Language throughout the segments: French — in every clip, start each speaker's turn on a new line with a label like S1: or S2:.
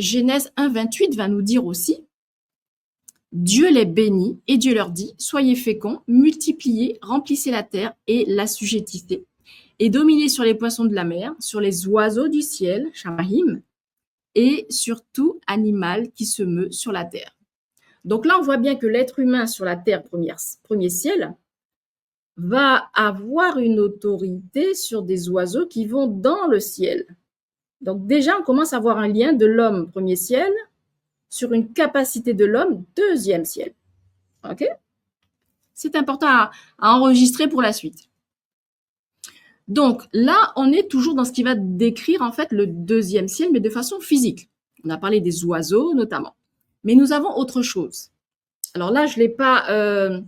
S1: Genèse 1, 28 va nous dire aussi, Dieu les bénit et Dieu leur dit, soyez féconds, multipliez, remplissez la terre et l'assujettissez, et dominez sur les poissons de la mer, sur les oiseaux du ciel, Shamahim, et sur tout animal qui se meut sur la terre. Donc là, on voit bien que l'être humain sur la terre, premier ciel, va avoir une autorité sur des oiseaux qui vont dans le ciel. Donc déjà, on commence à avoir un lien de l'homme, premier ciel, sur une capacité de l'homme, deuxième ciel. OK? C'est important à enregistrer pour la suite. Donc là, on est toujours dans ce qui va décrire en fait le deuxième ciel, mais de façon physique. On a parlé des oiseaux notamment. Mais nous avons autre chose. Alors là, je ne l'ai pas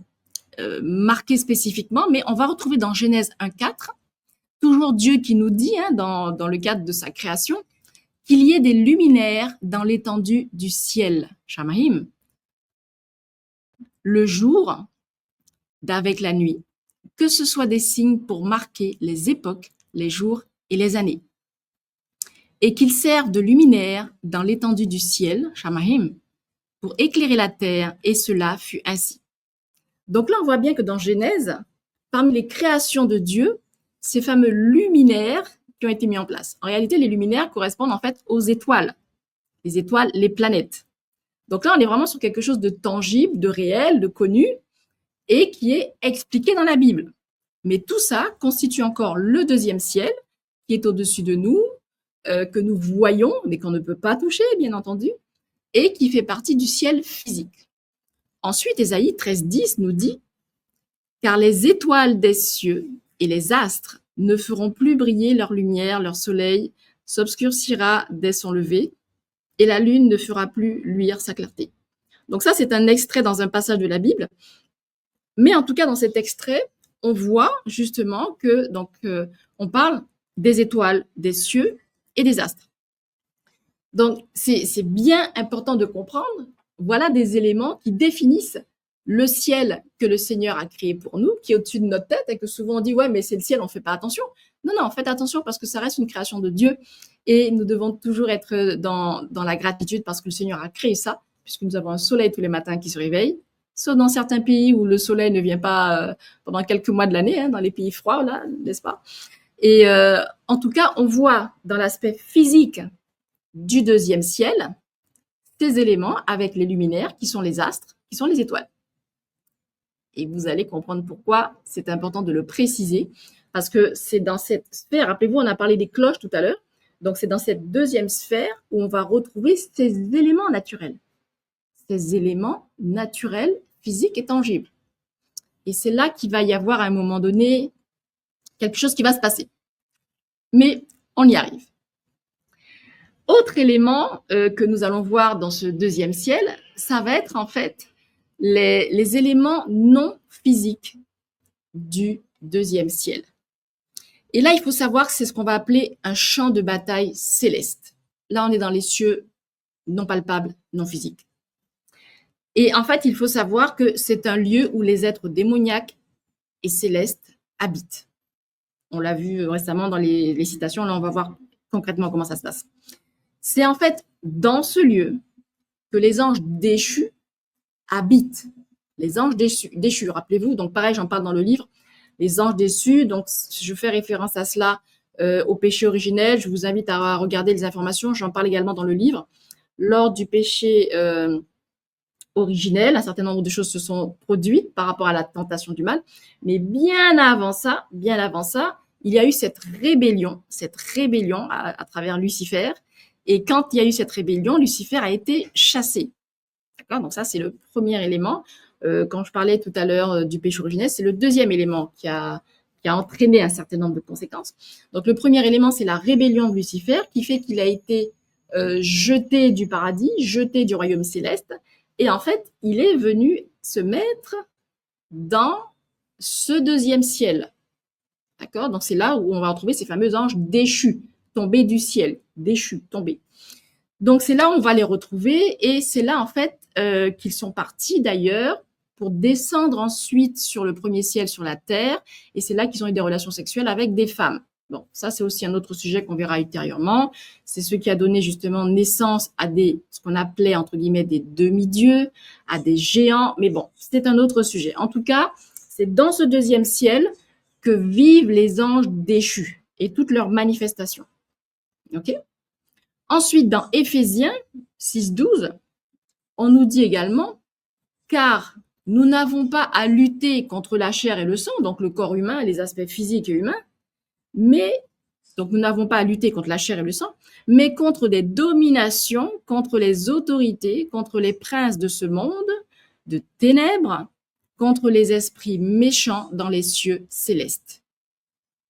S1: marqué spécifiquement, mais on va retrouver dans Genèse 1,4, toujours Dieu qui nous dit, dans le cadre de sa création, qu'il y ait des luminaires dans l'étendue du ciel, Shamahim, le jour d'avec la nuit, que ce soit des signes pour marquer les époques, les jours et les années, et qu'ils servent de luminaires dans l'étendue du ciel, Shamahim, pour éclairer la terre, et cela fut ainsi. Donc là, on voit bien que dans Genèse, parmi les créations de Dieu, ces fameux luminaires qui ont été mis en place. En réalité, les luminaires correspondent en fait aux étoiles. Les étoiles, les planètes. Donc là, on est vraiment sur quelque chose de tangible, de réel, de connu, et qui est expliqué dans la Bible. Mais tout ça constitue encore le deuxième ciel, qui est au-dessus de nous, que nous voyons, mais qu'on ne peut pas toucher, bien entendu, et qui fait partie du ciel physique. Ensuite, Ésaïe 13,10 nous dit « Car les étoiles des cieux et les astres ne feront plus briller leur lumière, leur soleil s'obscurcira dès son lever, et la lune ne fera plus luire sa clarté. » Donc ça, c'est un extrait dans un passage de la Bible. Mais en tout cas, dans cet extrait, on voit justement que on parle des étoiles, des cieux et des astres. Donc, c'est bien important de comprendre. Voilà des éléments qui définissent le ciel que le Seigneur a créé pour nous, qui est au-dessus de notre tête et que souvent on dit « ouais, mais c'est le ciel, on ne fait pas attention ». Non, faites attention parce que ça reste une création de Dieu et nous devons toujours être dans la gratitude parce que le Seigneur a créé ça, puisque nous avons un soleil tous les matins qui se réveille, sauf dans certains pays où le soleil ne vient pas pendant quelques mois de l'année, dans les pays froids, là, n'est-ce pas? Et en tout cas, on voit dans l'aspect physique du deuxième ciel ces éléments avec les luminaires qui sont les astres, qui sont les étoiles. Et vous allez comprendre pourquoi c'est important de le préciser, parce que c'est dans cette sphère, rappelez-vous, on a parlé des cloches tout à l'heure, donc c'est dans cette deuxième sphère où on va retrouver ces éléments naturels. Ces éléments naturels, physiques et tangibles. Et c'est là qu'il va y avoir à un moment donné quelque chose qui va se passer. Mais on y arrive. Autre élément que nous allons voir dans ce deuxième ciel, ça va être en fait les éléments non physiques du deuxième ciel. Et là, il faut savoir que c'est ce qu'on va appeler un champ de bataille céleste. Là, on est dans les cieux non palpables, non physiques. Et en fait, il faut savoir que c'est un lieu où les êtres démoniaques et célestes habitent. On l'a vu récemment dans les citations, là on va voir concrètement comment ça se passe. C'est en fait dans ce lieu que les anges déchus habitent. Les anges déchus, rappelez-vous, donc pareil, j'en parle dans le livre, les anges déchus, donc je fais référence à cela au péché originel, je vous invite à regarder les informations, j'en parle également dans le livre. Lors du péché originel, un certain nombre de choses se sont produites par rapport à la tentation du mal, mais bien avant ça, il y a eu cette rébellion à travers Lucifer, et quand il y a eu cette rébellion, Lucifer a été chassé. D'accord ? Donc ça, c'est le premier élément. Quand je parlais tout à l'heure du péché originel, c'est le deuxième élément qui a entraîné un certain nombre de conséquences. Donc le premier élément, c'est la rébellion de Lucifer, qui fait qu'il a été jeté du paradis, jeté du royaume céleste, et en fait, il est venu se mettre dans ce deuxième ciel. D'accord ? Donc c'est là où on va retrouver ces fameux anges déchus, tombés du ciel, déchus, tombés. Donc c'est là où on va les retrouver, et c'est là en fait qu'ils sont partis d'ailleurs pour descendre ensuite sur le premier ciel, sur la terre, et c'est là qu'ils ont eu des relations sexuelles avec des femmes. Bon, ça c'est aussi un autre sujet qu'on verra ultérieurement. C'est ce qui a donné justement naissance à ce qu'on appelait entre guillemets des demi-dieux, à des géants. Mais bon, c'est un autre sujet. En tout cas, c'est dans ce deuxième ciel que vivent les anges déchus et toutes leurs manifestations. Ok. Ensuite, dans Éphésiens 6:12, on nous dit également, car nous n'avons pas à lutter contre la chair et le sang, donc le corps humain, les aspects physiques et humains, mais donc nous n'avons pas à lutter contre la chair et le sang, mais contre des dominations, contre les autorités, contre les princes de ce monde, de ténèbres, contre les esprits méchants dans les cieux célestes.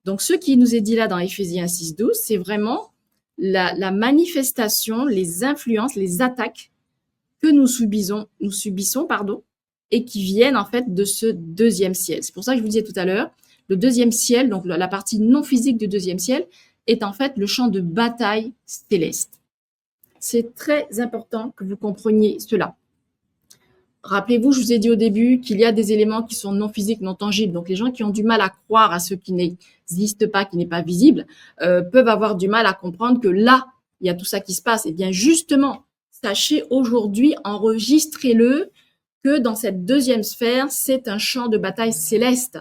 S1: Donc ce qui nous est dit là dans Éphésiens 6:12, c'est vraiment la manifestation, les influences, les attaques que nous subissons, et qui viennent en fait de ce deuxième ciel. C'est pour ça que je vous disais tout à l'heure, le deuxième ciel, donc la partie non physique du deuxième ciel, est en fait le champ de bataille céleste. C'est très important que vous compreniez cela. Rappelez-vous, je vous ai dit au début qu'il y a des éléments qui sont non physiques, non tangibles. Donc les gens qui ont du mal à croire à ce qui n'existe pas, qui n'est pas visible, peuvent avoir du mal à comprendre que là, il y a tout ça qui se passe. Et bien justement, sachez aujourd'hui, enregistrez-le, que dans cette deuxième sphère, c'est un champ de bataille céleste.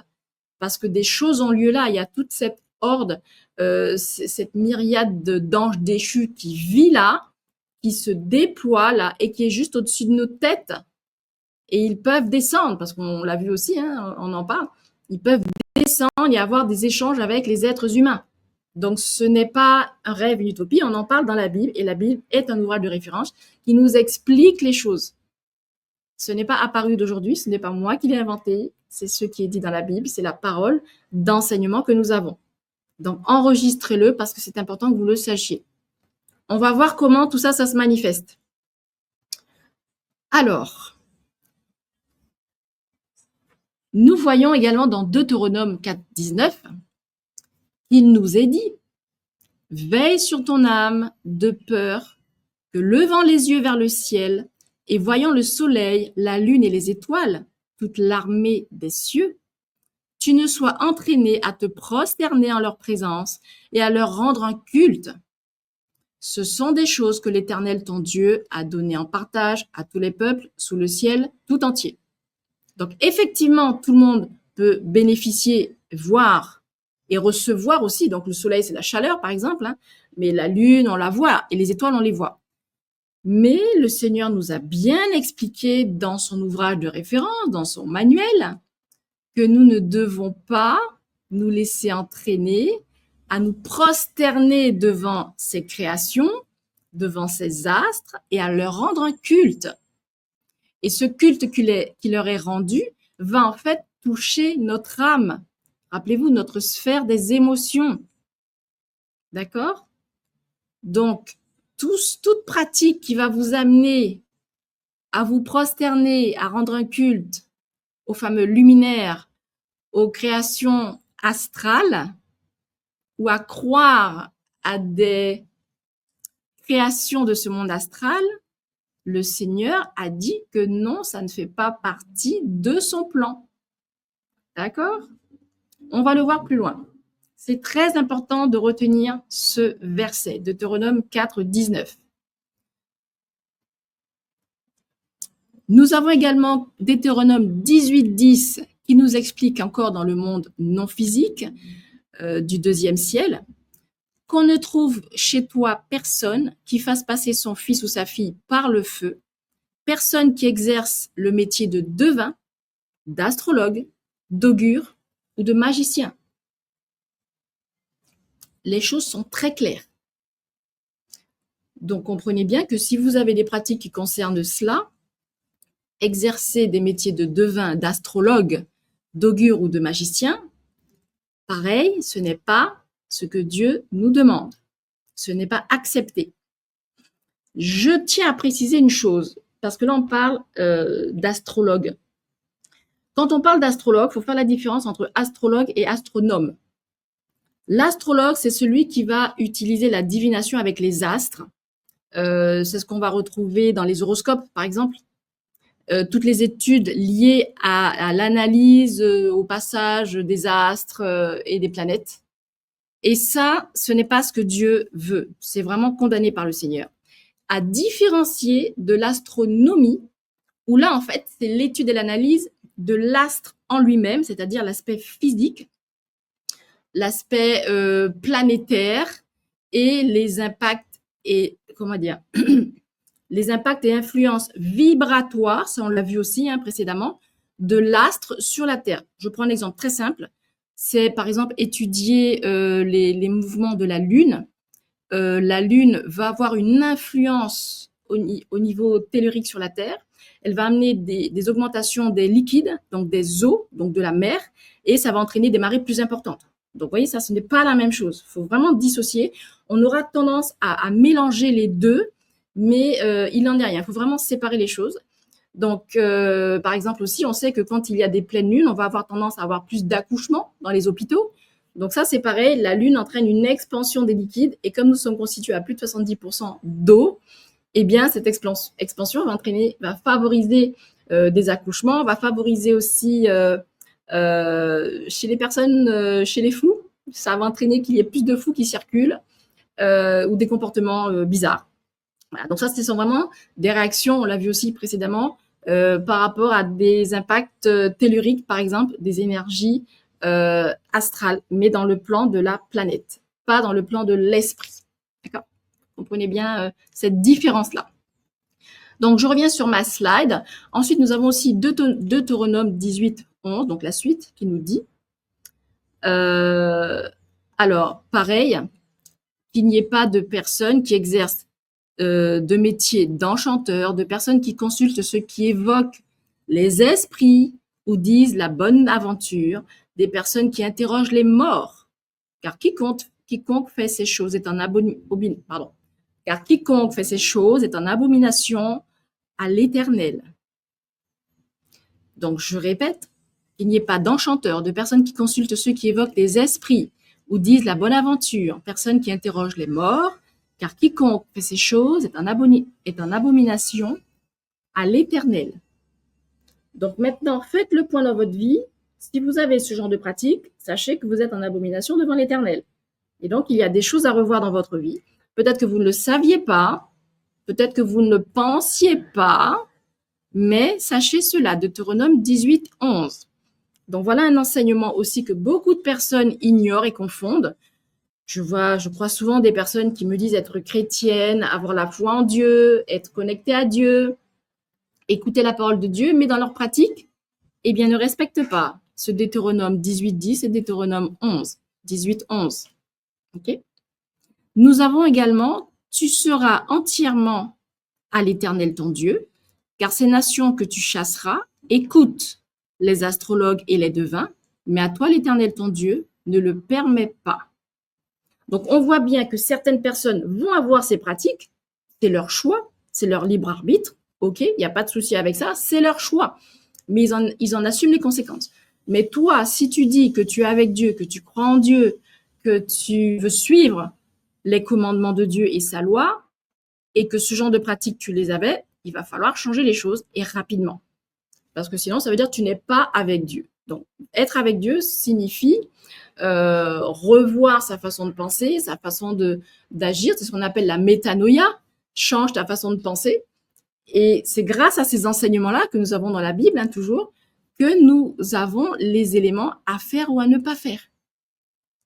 S1: Parce que des choses ont lieu là. Il y a toute cette horde, cette myriade d'anges déchus qui vit là, qui se déploie là et qui est juste au-dessus de nos têtes. Et ils peuvent descendre, parce qu'on l'a vu aussi, hein, on en parle, ils peuvent descendre et avoir des échanges avec les êtres humains. Donc ce n'est pas un rêve, une utopie, on en parle dans la Bible, et la Bible est un ouvrage de référence qui nous explique les choses. Ce n'est pas apparu d'aujourd'hui, ce n'est pas moi qui l'ai inventé, c'est ce qui est dit dans la Bible, c'est la parole d'enseignement que nous avons. Donc enregistrez-le parce que c'est important que vous le sachiez. On va voir comment tout ça, ça se manifeste. Alors, nous voyons également dans Deutéronome 4:19 qu'il nous est dit « Veille sur ton âme de peur que, levant les yeux vers le ciel et voyant le soleil, la lune et les étoiles, toute l'armée des cieux, tu ne sois entraîné à te prosterner en leur présence et à leur rendre un culte. Ce sont des choses que l'Éternel ton Dieu a données en partage à tous les peuples sous le ciel tout entier. » Donc effectivement, tout le monde peut bénéficier, voir et recevoir aussi. Donc le soleil, c'est la chaleur, par exemple, hein, mais la lune, on la voit, et les étoiles, on les voit. Mais le Seigneur nous a bien expliqué dans son ouvrage de référence, dans son manuel, que nous ne devons pas nous laisser entraîner à nous prosterner devant ces créations, devant ces astres, et à leur rendre un culte. Et ce culte qui leur est rendu va en fait toucher notre âme. Rappelez-vous, notre sphère des émotions. D'accord? Donc, toute pratique qui va vous amener à vous prosterner, à rendre un culte aux fameux luminaires, aux créations astrales, ou à croire à des créations de ce monde astral, le Seigneur a dit que non, ça ne fait pas partie de son plan. D'accord? On va le voir plus loin. C'est très important de retenir ce verset, Deutéronome 4:19. Nous avons également Deutéronome 18:10 qui nous explique encore dans le monde non physique du deuxième ciel qu'on ne trouve chez toi personne qui fasse passer son fils ou sa fille par le feu, personne qui exerce le métier de devin, d'astrologue, d'augure ou de magicien. Les choses sont très claires. Donc comprenez bien que si vous avez des pratiques qui concernent cela, exercer des métiers de devin, d'astrologue, d'augure ou de magicien, pareil, ce n'est pas ce que Dieu nous demande. Ce n'est pas accepté. Je tiens à préciser une chose, parce que là on parle d'astrologue. Quand on parle d'astrologue, il faut faire la différence entre astrologue et astronome. L'astrologue, c'est celui qui va utiliser la divination avec les astres. C'est ce qu'on va retrouver dans les horoscopes, par exemple. Toutes les études liées à l'analyse, au passage des astres et des planètes. Et ça, ce n'est pas ce que Dieu veut. C'est vraiment condamné par le Seigneur. À différencier de l'astronomie, où là, en fait, c'est l'étude et l'analyse de l'astre en lui-même, c'est-à-dire l'aspect physique, l'aspect planétaire et les impacts et, comment dire, les impacts et influences vibratoires, ça on l'a vu aussi précédemment, de l'astre sur la Terre. Je prends un exemple très simple. C'est par exemple étudier les mouvements de la Lune. La Lune va avoir une influence au niveau tellurique sur la Terre. Elle va amener des augmentations des liquides, donc des eaux, donc de la mer, et ça va entraîner des marées plus importantes. Donc, vous voyez, ça, ce n'est pas la même chose. Il faut vraiment dissocier. On aura tendance à mélanger les deux, mais il n'en est rien. Il faut vraiment séparer les choses. Donc, par exemple aussi, on sait que quand il y a des pleines lunes, on va avoir tendance à avoir plus d'accouchements dans les hôpitaux. Donc ça, c'est pareil, la Lune entraîne une expansion des liquides, et comme nous sommes constitués à plus de 70% d'eau, eh bien, cette expansion va favoriser des accouchements, va favoriser aussi chez les personnes, chez les fous, ça va entraîner qu'il y ait plus de fous qui circulent ou des comportements bizarres. Voilà, donc ça, ce sont vraiment des réactions, on l'a vu aussi précédemment, par rapport à des impacts telluriques, par exemple, des énergies astrales, mais dans le plan de la planète, pas dans le plan de l'esprit. D'accord? Comprenez bien cette différence-là. Donc, je reviens sur ma slide. Ensuite, nous avons aussi Deutéronome 18, 11, donc la suite, qui nous dit, alors, pareil, qu'il n'y ait pas de personnes qui exercent de métiers d'enchanteurs, de personnes qui consultent ceux qui évoquent les esprits ou disent la bonne aventure, des personnes qui interrogent les morts, car quiconque fait ces choses est en abomination à l'Éternel. Donc, je répète, il n'y ait pas d'enchanteurs, de personnes qui consultent ceux qui évoquent les esprits ou disent la bonne aventure, personnes qui interrogent les morts, car quiconque fait ces choses est en abomination à l'Éternel. Donc maintenant, faites le point dans votre vie. Si vous avez ce genre de pratique, sachez que vous êtes en abomination devant l'Éternel. Et donc, il y a des choses à revoir dans votre vie. Peut-être que vous ne le saviez pas, peut-être que vous ne le pensiez pas, mais sachez cela, Deutéronome 18, 11. Donc voilà un enseignement aussi que beaucoup de personnes ignorent et confondent. Je crois souvent des personnes qui me disent être chrétiennes, avoir la foi en Dieu, être connectées à Dieu, écouter la parole de Dieu, mais dans leur pratique, eh bien, ne respectent pas ce Deutéronome 18, 10 et Deutéronome 11, 18, 11. Ok? Nous avons également, tu seras entièrement à l'Éternel ton Dieu, car ces nations que tu chasseras écoutent les astrologues et les devins, mais à toi l'Éternel ton Dieu ne le permet pas. Donc, on voit bien que certaines personnes vont avoir ces pratiques, c'est leur choix, c'est leur libre arbitre, ok, il n'y a pas de souci avec ça, c'est leur choix, mais ils en assument les conséquences. Mais toi, si tu dis que tu es avec Dieu, que tu crois en Dieu, que tu veux suivre les commandements de Dieu et sa loi, et que ce genre de pratiques, tu les avais, il va falloir changer les choses et rapidement. Parce que sinon, ça veut dire que tu n'es pas avec Dieu. Donc, être avec Dieu signifie revoir sa façon de penser, sa façon d'agir. C'est ce qu'on appelle la métanoïa. Change ta façon de penser. Et c'est grâce à ces enseignements-là que nous avons dans la Bible, toujours, que nous avons les éléments à faire ou à ne pas faire.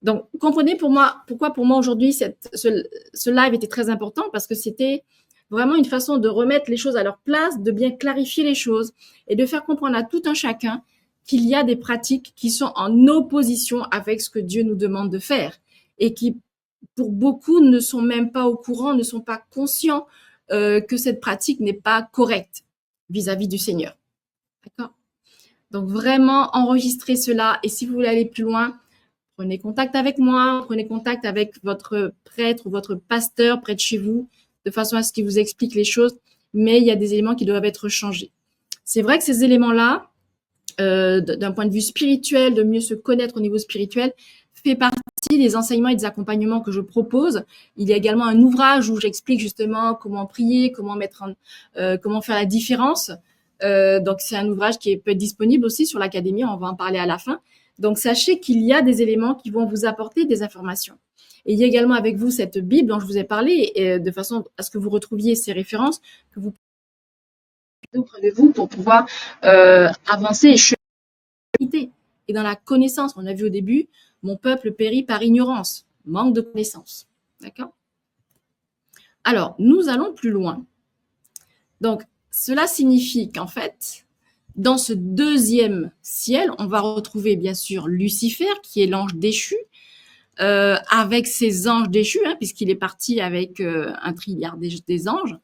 S1: Donc, comprenez pourquoi pour moi aujourd'hui, ce live était très important, parce que c'était vraiment une façon de remettre les choses à leur place, de bien clarifier les choses et de faire comprendre à tout un chacun qu'il y a des pratiques qui sont en opposition avec ce que Dieu nous demande de faire et qui, pour beaucoup, ne sont même pas au courant, ne sont pas conscients que cette pratique n'est pas correcte vis-à-vis du Seigneur. D'accord? Donc, vraiment, enregistrez cela, et si vous voulez aller plus loin, prenez contact avec moi, prenez contact avec votre prêtre ou votre pasteur près de chez vous, de façon à ce qu'il vous explique les choses, mais il y a des éléments qui doivent être changés. C'est vrai que ces éléments-là, d'un point de vue spirituel, de mieux se connaître au niveau spirituel, fait partie des enseignements et des accompagnements que je propose. Il y a également un ouvrage où j'explique justement comment prier, comment faire la différence. Donc c'est un ouvrage qui peut être disponible aussi sur l'académie, on va en parler à la fin. Donc, sachez qu'il y a des éléments qui vont vous apporter des informations. Et il y a également avec vous cette Bible dont je vous ai parlé, et de façon à ce que vous retrouviez ces références, que vous prenez vous pour pouvoir avancer et cheminer. Et dans la connaissance, on a vu au début, mon peuple périt par ignorance, manque de connaissance. D'accord? Alors, nous allons plus loin. Donc, cela signifie qu'en fait, dans ce deuxième ciel, on va retrouver bien sûr Lucifer, qui est l'ange déchu, avec ses anges déchus, hein, puisqu'il est parti avec un trilliard des anges.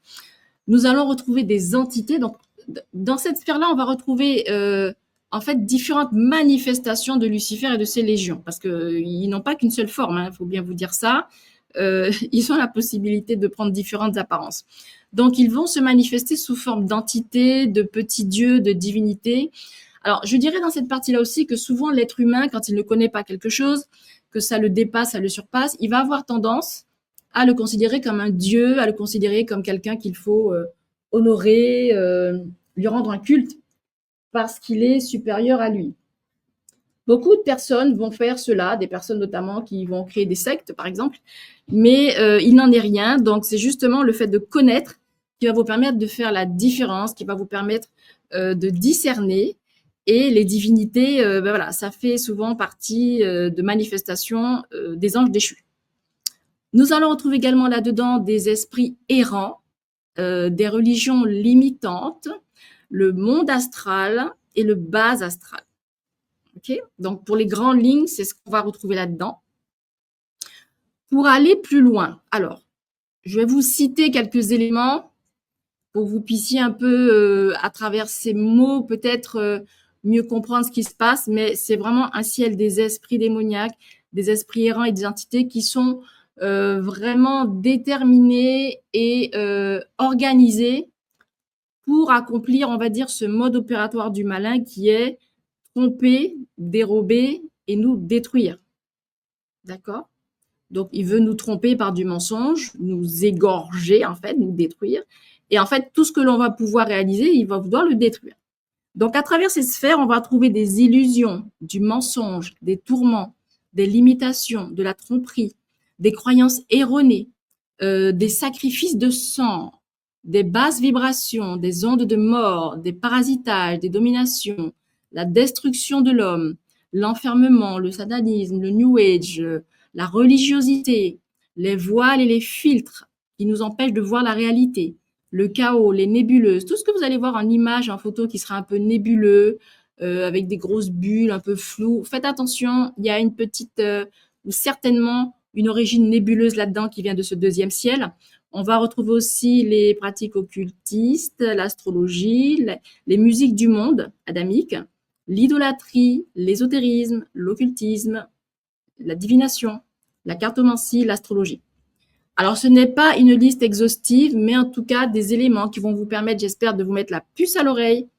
S1: Nous allons retrouver des entités. Donc, dans cette sphère-là, on va retrouver en fait différentes manifestations de Lucifer et de ses légions, parce qu'ils n'ont pas qu'une seule forme, il faut bien vous dire ça. Ils ont la possibilité de prendre différentes apparences. Donc, ils vont se manifester sous forme d'entités, de petits dieux, de divinités. Alors, je dirais dans cette partie-là aussi que souvent, l'être humain, quand il ne connaît pas quelque chose, que ça le dépasse, ça le surpasse, il va avoir tendance à le considérer comme un dieu, à le considérer comme quelqu'un qu'il faut honorer, lui rendre un culte, parce qu'il est supérieur à lui. Beaucoup de personnes vont faire cela, des personnes notamment qui vont créer des sectes, par exemple, mais il n'en est rien. Donc, c'est justement le fait de connaître qui va vous permettre de faire la différence, qui va vous permettre de discerner. Et les divinités, ben voilà, ça fait souvent partie de manifestations des anges déchus. Nous allons retrouver également là-dedans des esprits errants, des religions limitantes, le monde astral et le bas astral. Okay, donc, pour les grandes lignes, c'est ce qu'on va retrouver là-dedans. Pour aller plus loin, alors, je vais vous citer quelques éléments pour que vous puissiez un peu, à travers ces mots, peut-être mieux comprendre ce qui se passe, mais c'est vraiment un ciel des esprits démoniaques, des esprits errants et des entités qui sont vraiment déterminés et organisés pour accomplir, on va dire, ce mode opératoire du malin qui est tromper, dérober et nous détruire. D'accord? Donc, il veut nous tromper par du mensonge, nous égorger, en fait, nous détruire. Et en fait, tout ce que l'on va pouvoir réaliser, il va vouloir le détruire. Donc, à travers ces sphères, on va trouver des illusions, du mensonge, des tourments, des limitations, de la tromperie, des croyances erronées, des sacrifices de sang, des basses vibrations, des ondes de mort, des parasitages, des dominations, la destruction de l'homme, l'enfermement, le satanisme, le New Age, la religiosité, les voiles et les filtres qui nous empêchent de voir la réalité, le chaos, les nébuleuses, tout ce que vous allez voir en image, en photo qui sera un peu nébuleux, avec des grosses bulles, un peu floues. Faites attention, il y a une petite, ou certainement une origine nébuleuse là-dedans qui vient de ce deuxième ciel. On va retrouver aussi les pratiques occultistes, l'astrologie, les musiques du monde adamique, l'idolâtrie, l'ésotérisme, l'occultisme, la divination, la cartomancie, l'astrologie. Alors, ce n'est pas une liste exhaustive, mais en tout cas des éléments qui vont vous permettre, j'espère, de vous mettre la puce à l'oreille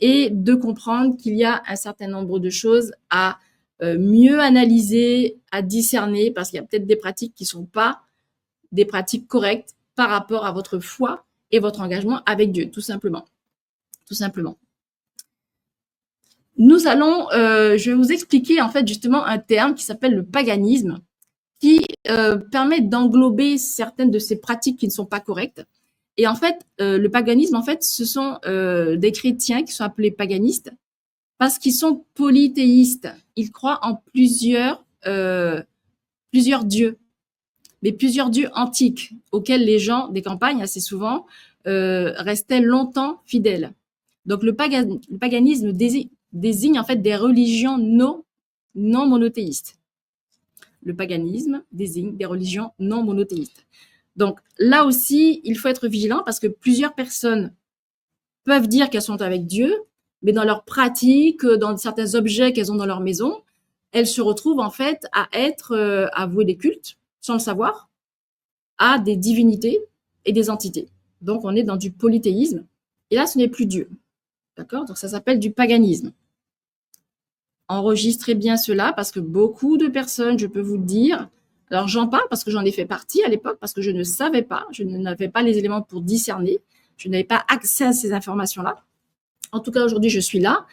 S1: et de comprendre qu'il y a un certain nombre de choses à mieux analyser, à discerner, parce qu'il y a peut-être des pratiques qui ne sont pas des pratiques correctes par rapport à votre foi et votre engagement avec Dieu, tout simplement. Tout simplement. Nous allons, je vais vous expliquer en fait justement un terme qui s'appelle le paganisme, qui permet d'englober certaines de ces pratiques qui ne sont pas correctes. Et en fait, le paganisme, en fait, ce sont des chrétiens qui sont appelés paganistes parce qu'ils sont polythéistes. Ils croient en plusieurs dieux, mais plusieurs dieux antiques auxquels les gens des campagnes, assez souvent, restaient longtemps fidèles. Donc, le paganisme désigne en fait des religions non monothéistes. Le paganisme désigne des religions non monothéistes. Donc là aussi, il faut être vigilant parce que plusieurs personnes peuvent dire qu'elles sont avec Dieu, mais dans leur pratique, dans certains objets qu'elles ont dans leur maison, elles se retrouvent en fait à être à vouer des cultes, sans le savoir, à des divinités et des entités. Donc on est dans du polythéisme, et là ce n'est plus Dieu. D'accord? Donc ça s'appelle du paganisme. Enregistrez bien cela parce que beaucoup de personnes, je peux vous le dire, alors j'en parle parce que j'en ai fait partie à l'époque, parce que je ne savais pas, je n'avais pas les éléments pour discerner, je n'avais pas accès à ces informations-là. En tout cas, aujourd'hui, je suis là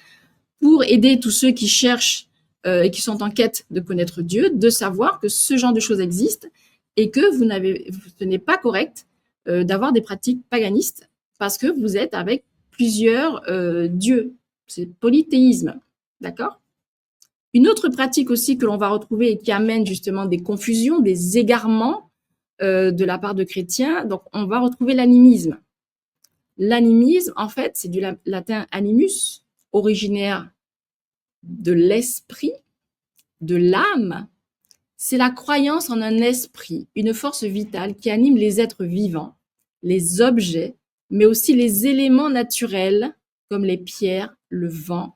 S1: pour aider tous ceux qui cherchent et qui sont en quête de connaître Dieu, de savoir que ce genre de choses existe et que ce n'est pas correct d'avoir des pratiques paganistes parce que vous êtes avec plusieurs dieux. C'est polythéisme, d'accord? Une autre pratique aussi que l'on va retrouver et qui amène justement des confusions, des égarements de la part de chrétiens, donc on va retrouver l'animisme. L'animisme, en fait, c'est du latin animus, originaire de l'esprit, de l'âme. C'est la croyance en un esprit, une force vitale qui anime les êtres vivants, les objets, mais aussi les éléments naturels comme les pierres, le vent,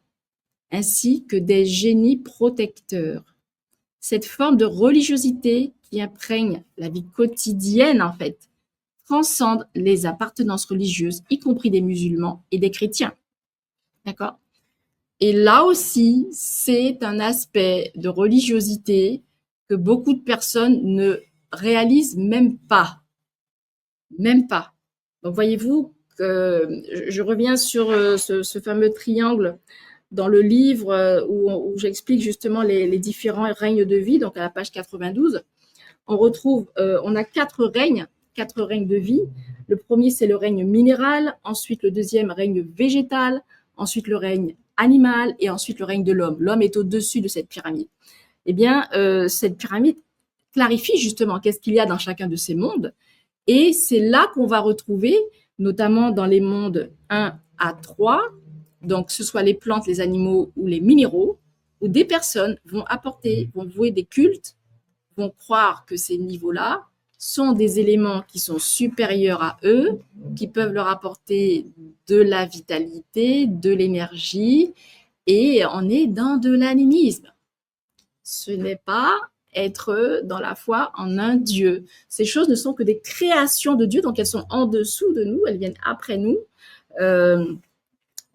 S1: ainsi que des génies protecteurs. Cette forme de religiosité qui imprègne la vie quotidienne, en fait, transcende les appartenances religieuses, y compris des musulmans et des chrétiens. D'accord? Et là aussi, c'est un aspect de religiosité que beaucoup de personnes ne réalisent même pas. Même pas. Donc, voyez-vous, je reviens sur ce fameux triangle dans le livre où j'explique justement les différents règnes de vie, donc à la page 92. On a quatre règnes de vie. Le premier, c'est le règne minéral, ensuite le deuxième, règne végétal, ensuite le règne animal et ensuite le règne de l'homme. L'homme est au-dessus de cette pyramide. Eh bien, cette pyramide clarifie justement qu'est-ce qu'il y a dans chacun de ces mondes. Et c'est là qu'on va retrouver, notamment dans les mondes 1 à 3, donc que ce soit les plantes, les animaux ou les minéraux, où des personnes vont vouer des cultes, vont croire que ces niveaux-là sont des éléments qui sont supérieurs à eux, qui peuvent leur apporter de la vitalité, de l'énergie, et on est dans de l'animisme. Ce n'est pas être dans la foi en un Dieu. Ces choses ne sont que des créations de Dieu, donc elles sont en dessous de nous, elles viennent après nous,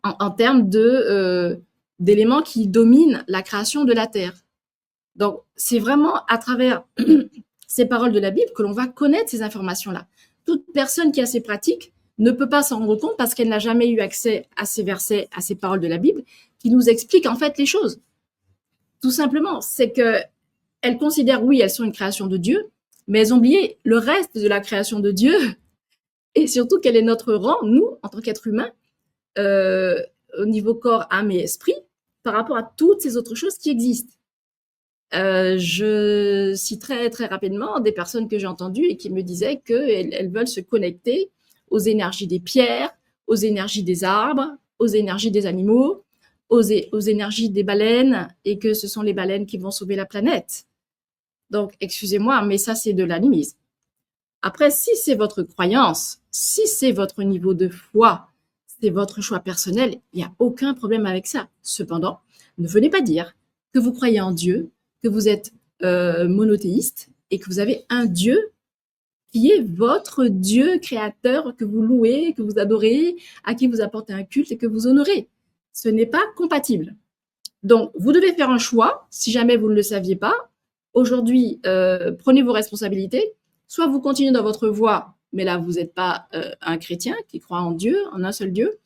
S1: en termes d'éléments qui dominent la création de la terre. Donc, c'est vraiment à travers ces paroles de la Bible que l'on va connaître ces informations-là. Toute personne qui a ces pratiques ne peut pas s'en rendre compte parce qu'elle n'a jamais eu accès à ces versets, à ces paroles de la Bible qui nous expliquent en fait les choses. Tout simplement, c'est qu'elles considèrent, oui, elles sont une création de Dieu, mais elles ont oublié le reste de la création de Dieu et surtout quel est notre rang, nous, en tant qu'êtres humains, au niveau corps, âme et esprit, par rapport à toutes ces autres choses qui existent. Je citerai très rapidement des personnes que j'ai entendues et qui me disaient qu'elles veulent se connecter aux énergies des pierres, aux énergies des arbres, aux énergies des animaux, aux énergies des baleines, et que ce sont les baleines qui vont sauver la planète. Donc, excusez-moi, mais ça, c'est de l'animisme. Après, si c'est votre croyance, si c'est votre niveau de foi, c'est votre choix personnel, il n'y a aucun problème avec ça. Cependant, ne venez pas dire que vous croyez en Dieu, que vous êtes monothéiste et que vous avez un Dieu qui est votre Dieu créateur que vous louez, que vous adorez, à qui vous apportez un culte et que vous honorez. Ce n'est pas compatible. Donc, vous devez faire un choix, si jamais vous ne le saviez pas. Aujourd'hui, prenez vos responsabilités. Soit vous continuez dans votre voie, mais là, vous n'êtes pas un chrétien qui croit en Dieu, en un seul Dieu.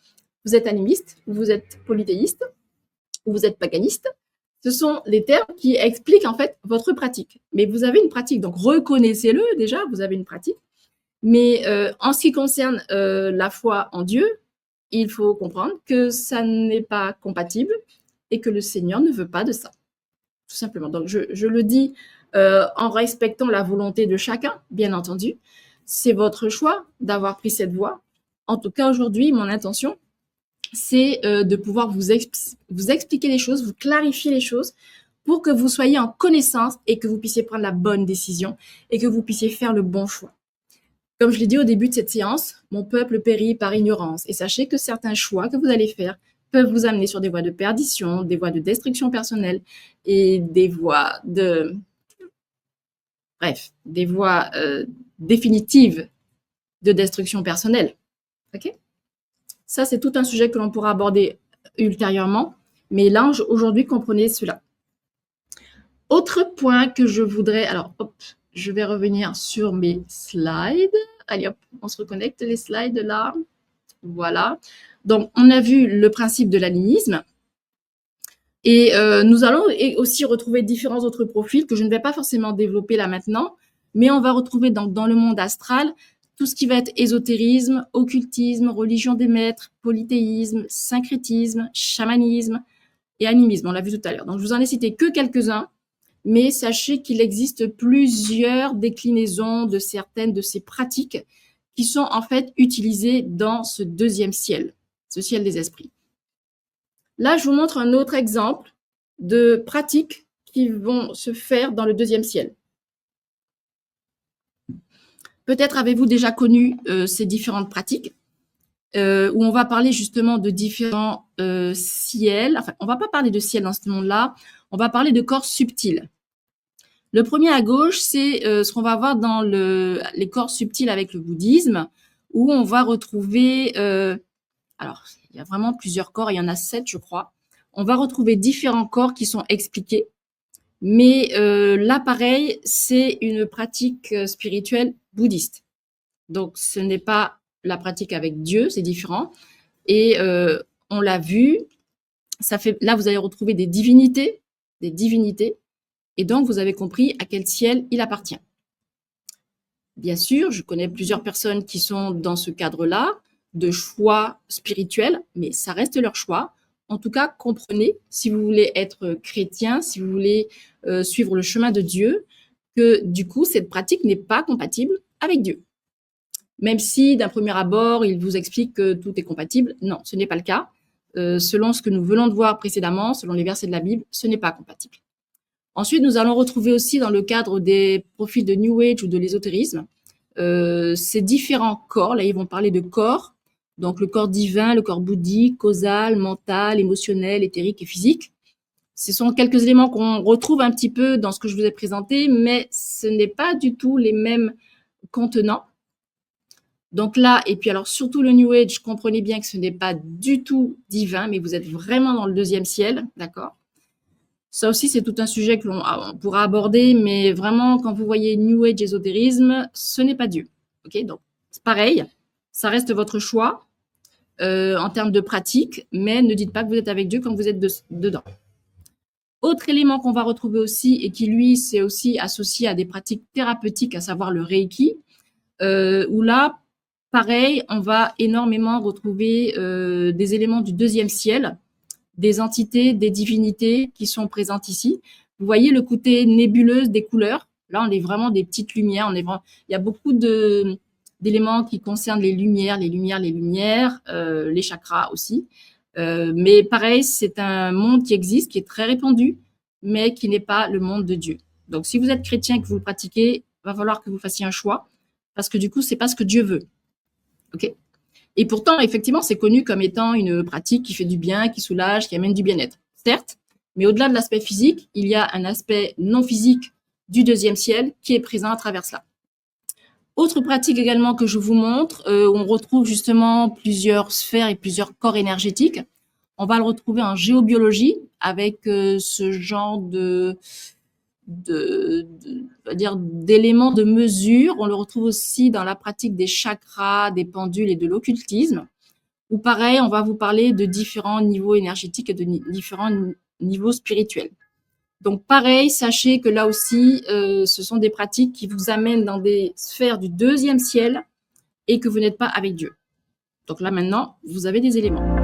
S1: Vous êtes animiste, vous êtes polythéiste, ou vous êtes paganiste. Ce sont les termes qui expliquent en fait votre pratique. Mais vous avez une pratique, donc reconnaissez-le déjà, vous avez une pratique. Mais en ce qui concerne la foi en Dieu, il faut comprendre que ça n'est pas compatible et que le Seigneur ne veut pas de ça, tout simplement. Donc je le dis en respectant la volonté de chacun, bien entendu. C'est votre choix d'avoir pris cette voie. En tout cas, aujourd'hui, mon intention, c'est de pouvoir vous expliquer les choses, vous clarifier les choses pour que vous soyez en connaissance et que vous puissiez prendre la bonne décision et que vous puissiez faire le bon choix. Comme je l'ai dit au début de cette séance, mon peuple périt par ignorance. Et sachez que certains choix que vous allez faire peuvent vous amener sur des voies de perdition, des voies de destruction personnelle et des voies de... Bref, des voies définitives de destruction personnelle. Ok ? Ça, c'est tout un sujet que l'on pourra aborder ultérieurement. Mais là, aujourd'hui, comprenez cela. Autre point que je voudrais... Alors, hop, je vais revenir sur mes slides. Allez, hop, on se reconnecte les slides là. Voilà. Donc, on a vu le principe de l'animisme. Et nous allons aussi retrouver différents autres profils que je ne vais pas forcément développer là maintenant, mais on va retrouver dans le monde astral tout ce qui va être ésotérisme, occultisme, religion des maîtres, polythéisme, syncrétisme, chamanisme et animisme. On l'a vu tout à l'heure. Donc je vous en ai cité que quelques-uns, mais sachez qu'il existe plusieurs déclinaisons de certaines de ces pratiques qui sont en fait utilisées dans ce deuxième ciel, ce ciel des esprits. Là, je vous montre un autre exemple de pratiques qui vont se faire dans le deuxième ciel. Peut-être avez-vous déjà connu ces différentes pratiques où on va parler justement de différents ciels. Enfin, on ne va pas parler de ciel dans ce monde-là, on va parler de corps subtils. Le premier à gauche, c'est ce qu'on va voir dans les corps subtils avec le bouddhisme, où on va retrouver, alors il y a vraiment plusieurs corps, il y en a 7 je crois. On va retrouver différents corps qui sont expliqués, mais là pareil, c'est une pratique spirituelle bouddhiste. Donc ce n'est pas la pratique avec Dieu, c'est différent. Et on l'a vu, ça fait là vous allez retrouver des divinités, et donc vous avez compris à quel ciel il appartient. Bien sûr, je connais plusieurs personnes qui sont dans ce cadre-là, de choix spirituels, mais ça reste leur choix. En tout cas, comprenez, si vous voulez être chrétien, si vous voulez suivre le chemin de Dieu, que du coup, cette pratique n'est pas compatible avec Dieu. Même si, d'un premier abord, il vous explique que tout est compatible, non, ce n'est pas le cas. Selon ce que nous venons de voir précédemment, selon les versets de la Bible, ce n'est pas compatible. Ensuite, nous allons retrouver aussi dans le cadre des profils de New Age ou de l'ésotérisme, ces différents corps. Là, ils vont parler de corps, donc le corps divin, le corps bouddhique, causal, mental, émotionnel, éthérique et physique. Ce sont quelques éléments qu'on retrouve un petit peu dans ce que je vous ai présenté, mais ce n'est pas du tout les mêmes contenants. Donc là, et puis alors surtout le New Age, comprenez bien que ce n'est pas du tout divin, mais vous êtes vraiment dans le deuxième ciel, d'accord? Ça aussi, c'est tout un sujet que l'on pourra aborder, mais vraiment, quand vous voyez New Age ésotérisme, ce n'est pas Dieu. Ok, donc c'est pareil, ça reste votre choix en termes de pratique, mais ne dites pas que vous êtes avec Dieu quand vous êtes dedans. Autre élément qu'on va retrouver aussi, et qui lui, c'est aussi associé à des pratiques thérapeutiques, à savoir le Reiki, où là, pareil, on va énormément retrouver des éléments du deuxième ciel, des entités, des divinités qui sont présentes ici. Vous voyez le côté nébuleuse des couleurs. Là, on est vraiment des petites lumières. Il y a beaucoup d'éléments qui concernent les lumières, les chakras aussi. Mais pareil, c'est un monde qui existe, qui est très répandu, mais qui n'est pas le monde de Dieu. Donc, si vous êtes chrétien et que vous le pratiquez, il va falloir que vous fassiez un choix, parce que du coup, c'est pas ce que Dieu veut. Ok ? Et pourtant, effectivement, c'est connu comme étant une pratique qui fait du bien, qui soulage, qui amène du bien-être. Certes, mais au-delà de l'aspect physique, il y a un aspect non physique du deuxième ciel qui est présent à travers cela. Autre pratique également que je vous montre, où on retrouve justement plusieurs sphères et plusieurs corps énergétiques. On va le retrouver en géobiologie avec ce genre d'éléments de mesure. On le retrouve aussi dans la pratique des chakras, des pendules et de l'occultisme. Ou pareil, on va vous parler de différents niveaux énergétiques et de différents niveaux spirituels. Donc pareil, sachez que là aussi, ce sont des pratiques qui vous amènent dans des sphères du deuxième ciel et que vous n'êtes pas avec Dieu. Donc là maintenant, vous avez des éléments.